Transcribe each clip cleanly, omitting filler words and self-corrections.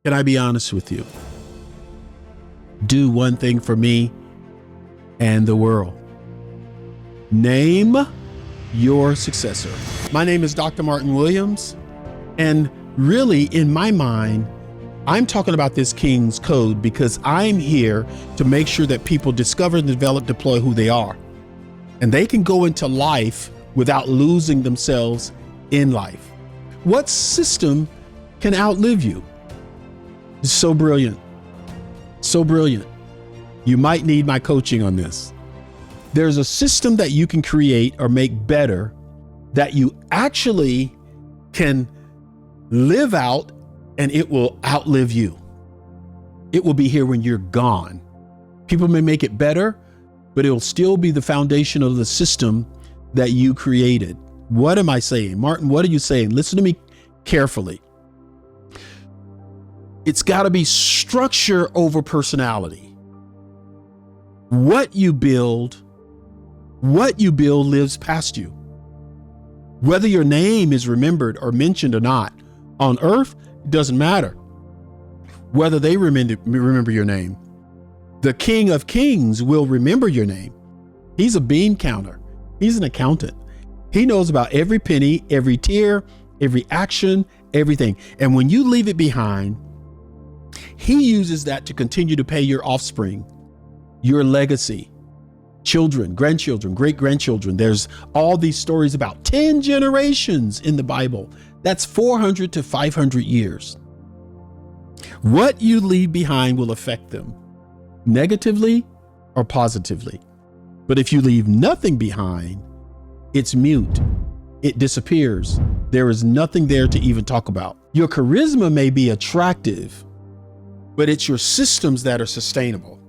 Can I be honest with you? Do one thing for me and the world. Name your successor. My name is Dr. Martin Williams, and really, in my mind, I'm talking about this King's Code because I'm here to make sure that people discover, develop, deploy who they are. And they can go into life without losing themselves in life. What system can outlive you? It's so brilliant. So brilliant. You might need my coaching on this. There's a system that you can create or make better that you actually can live out, and it will outlive you. It will be here when you're gone. People may make it better, but it will still be the foundation of the system that you created. What am I saying? Martin, what are you saying? Listen to me carefully. It's got to be structure over personality. What you build lives past you. Whether your name is remembered or mentioned or not, on earth, it doesn't matter. Whether they remember your name. The King of Kings will remember your name. He's a bean counter. He's an accountant. He knows about every penny, every tear, every action, everything. And when you leave it behind, he uses that to continue to pay your offspring, your legacy, children, grandchildren, great-grandchildren. There's all these stories about 10 generations in the Bible. That's 400 to 500 years. What you leave behind will affect them negatively or positively. But if you leave nothing behind, it's mute. It disappears. There is nothing there to even talk about. Your charisma may be attractive, but it's your systems that are sustainable.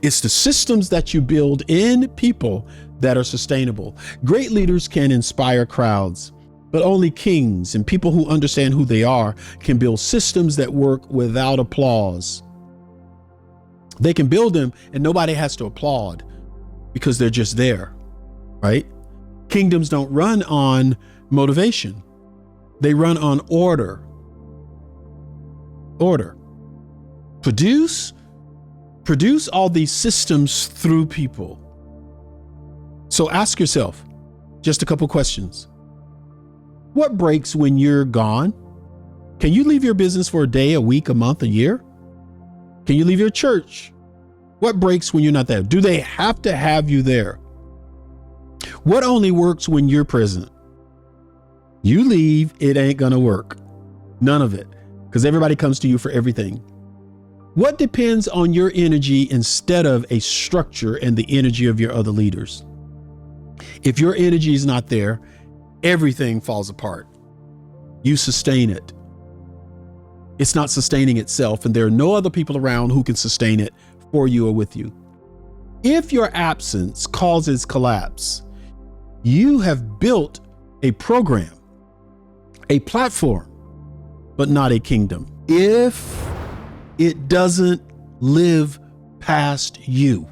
It's the systems that you build in people that are sustainable. Great leaders can inspire crowds, but only kings and people who understand who they are can build systems that work without applause. They can build them and nobody has to applaud because they're just there, right? Kingdoms don't run on motivation. They run on order. Order. Produce all these systems through people. So ask yourself just a couple questions. What breaks when you're gone? Can you leave your business for a day, a week, a month, a year? Can you leave your church? What breaks when you're not there? Do they have to have you there? What only works when you're present? You leave, it ain't gonna work. None of it, because everybody comes to you for everything. What depends on your energy instead of a structure and the energy of your other leaders? If your energy is not there, everything falls apart. You sustain it. It's not sustaining itself, and there are no other people around who can sustain it for you or with you. If your absence causes collapse, you have built a program, a platform, but not a kingdom. If it doesn't live past you,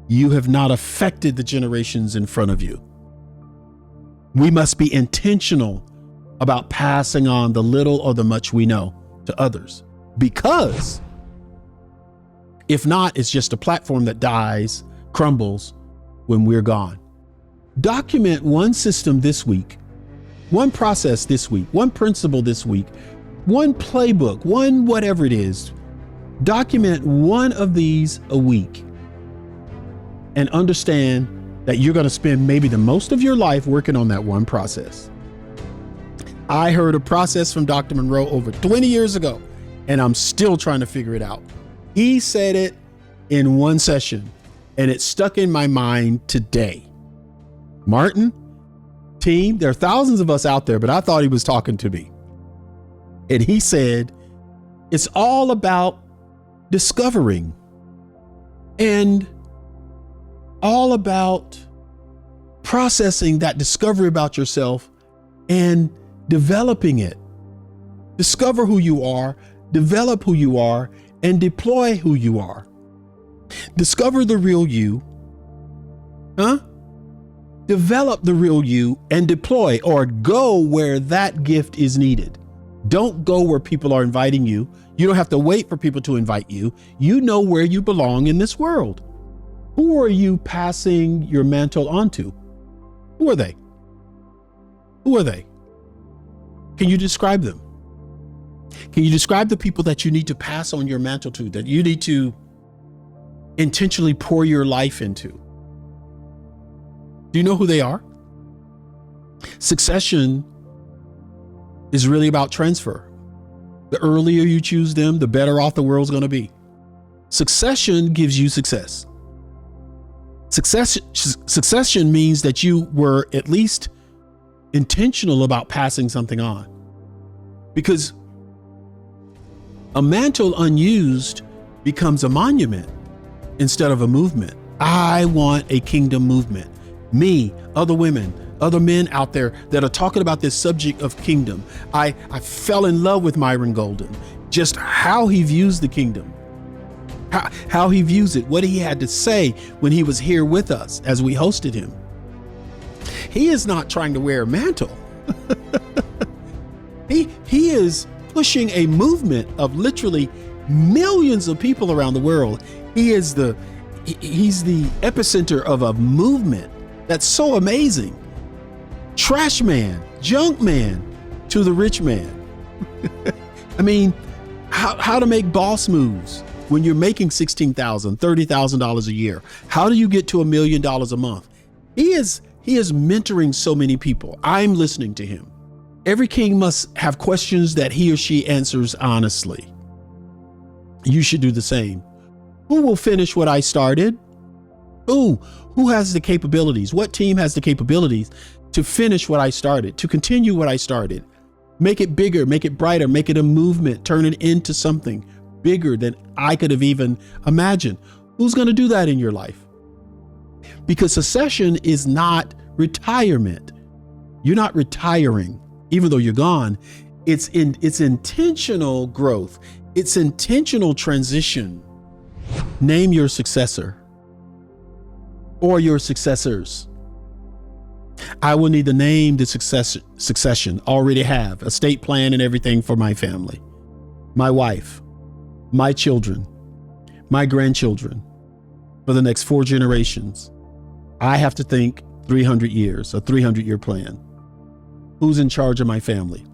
you have not affected the generations in front of you. We must be intentional about passing on the little or the much we know to others, because if not, it's just a platform that dies, crumbles when we're gone. Document one system this week, one process this week, one principle this week, one playbook, one whatever it is. Document one of these a week and understand that you're going to spend maybe the most of your life working on that one process. I heard a process from Dr. Monroe over 20 years ago, and I'm still trying to figure it out. He said it in one session, and it stuck in my mind today. Martin, team, there are thousands of us out there, but I thought he was talking to me. And he said, it's all about discovering and all about processing that discovery about yourself and developing it. Discover who you are, develop who you are, and deploy who you are. Discover the real you, develop the real you and deploy or go where that gift is needed. Don't go where people are inviting you. You don't have to wait for people to invite you. You know where you belong in this world. Who are you passing your mantle on to? Who are they? Who are they? Can you describe them? Can you describe the people that you need to pass on your mantle to, that you need to intentionally pour your life into? Do you know who they are? Succession is really about transfer. The earlier you choose them, the better off the world's going to be. Succession gives you success. Succession means that you were at least intentional about passing something on. Because a mantle unused becomes a monument instead of a movement. I want a kingdom movement. Me, other women, other men out there that are talking about this subject of kingdom. I fell in love with Myron Golden, just how he views the kingdom, how he views it, what he had to say when he was here with us as we hosted him. He is not trying to wear a mantle. He is pushing a movement of literally millions of people around the world. He's the epicenter of a movement that's so amazing. Trash man, junk man to the rich man. I mean, how to make boss moves when you're making $16,000, $30,000 a year. How do you get to $1 million a month? He is mentoring so many people. I'm listening to him. Every king must have questions that he or she answers honestly. You should do the same. Who will finish what I started? Who has the capabilities? What team has the capabilities to finish what I started, to continue what I started? Make it bigger, make it brighter, make it a movement, turn it into something bigger than I could have even imagined. Who's going to do that in your life? Because succession is not retirement. You're not retiring, even though you're gone. It's intentional growth. It's intentional transition. Name your successor or your successors. I will need to name the succession. Already have estate plan and everything for my family, my wife, my children, my grandchildren, for the next 4 generations. I have to think 300 years, a 300-year plan. Who's in charge of my family?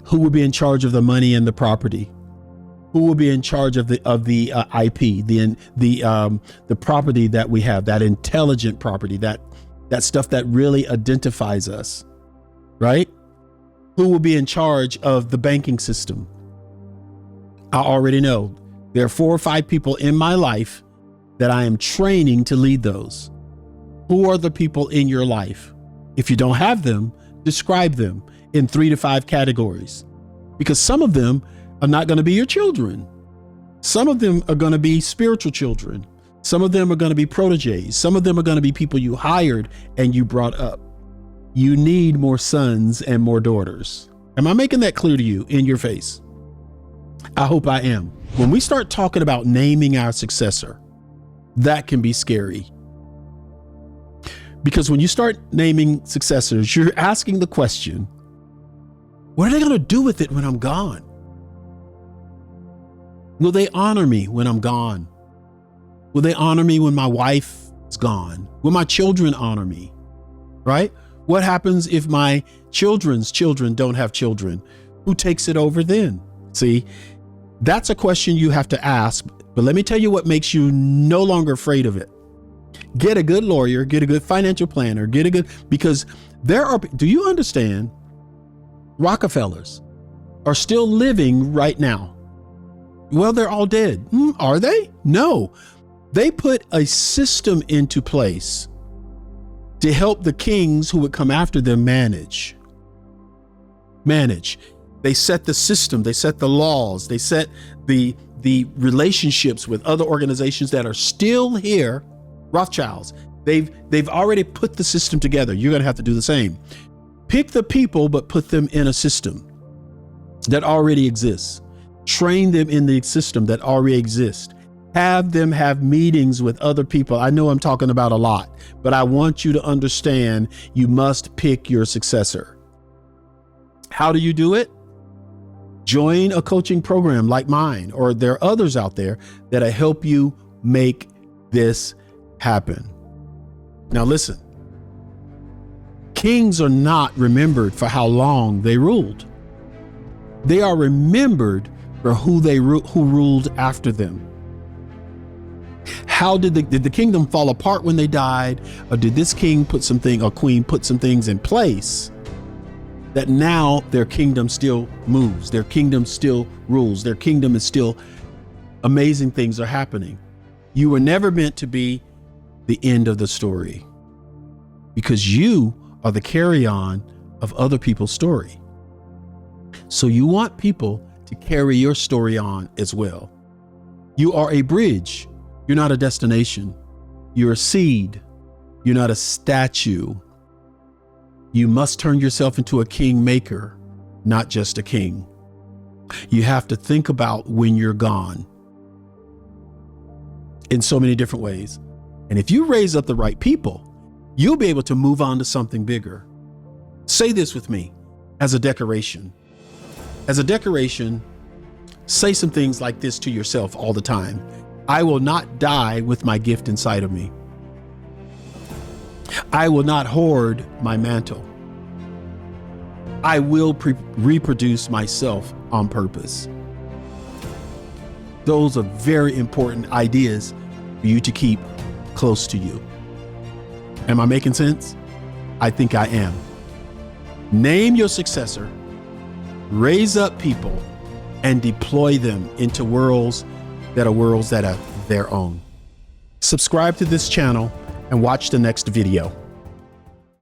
Who will be in charge of the money and the property? Who will be in charge of the IP, the property that we have, that intelligent property, that stuff that really identifies us, right? Who will be in charge of the banking system? I already know there are 4 or 5 people in my life that I am training to lead those. Who are the people in your life? If you don't have them, describe them in 3 to 5 categories, because some of them are not going to be your children. Some of them are going to be spiritual children. Some of them are going to be proteges. Some of them are going to be people you hired and you brought up. You need more sons and more daughters. Am I making that clear to you in your face? I hope I am. When we start talking about naming our successor, that can be scary. Because when you start naming successors, you're asking the question, what are they going to do with it when I'm gone? Will they honor me when I'm gone? Will they honor me when my wife is gone? Will my children honor me? Right? What happens if my children's children don't have children? Who takes it over then? See, that's a question you have to ask. But let me tell you what makes you no longer afraid of it. Get a good lawyer, get a good financial planner, because do you understand? Rockefellers are still living right now. Well, they're all dead. Are they? No. They put a system into place to help the kings who would come after them manage. They set the system, they set the laws, they set the relationships with other organizations that are still here. Rothschilds, they've already put the system together. You're going to have to do the same. Pick the people, but put them in a system that already exists. Train them in the system that already exists. Have them have meetings with other people. I know I'm talking about a lot, but I want you to understand you must pick your successor. How do you do it? Join a coaching program like mine, or there are others out there that'll help you make this happen. Now listen, kings are not remembered for how long they ruled. They are remembered for who ruled after them. How did the kingdom fall apart when they died? Or did this king or queen put some things in place that now their kingdom still moves, their kingdom still rules, their kingdom is still, amazing things are happening. You were never meant to be the end of the story, because you are the carry-on of other people's story. So you want people to carry your story on as well. You are a bridge. You're not a destination. You're a seed. You're not a statue. You must turn yourself into a king maker, not just a king. You have to think about when you're gone in so many different ways. And if you raise up the right people, you'll be able to move on to something bigger. Say this with me as a decoration. As a decoration, say some things like this to yourself all the time. I will not die with my gift inside of me. I will not hoard my mantle. I will reproduce myself on purpose. Those are very important ideas for you to keep close to you. Am I making sense? I think I am. Name your successor, raise up people, and deploy them into worlds that are their own. Subscribe to this channel and watch the next video.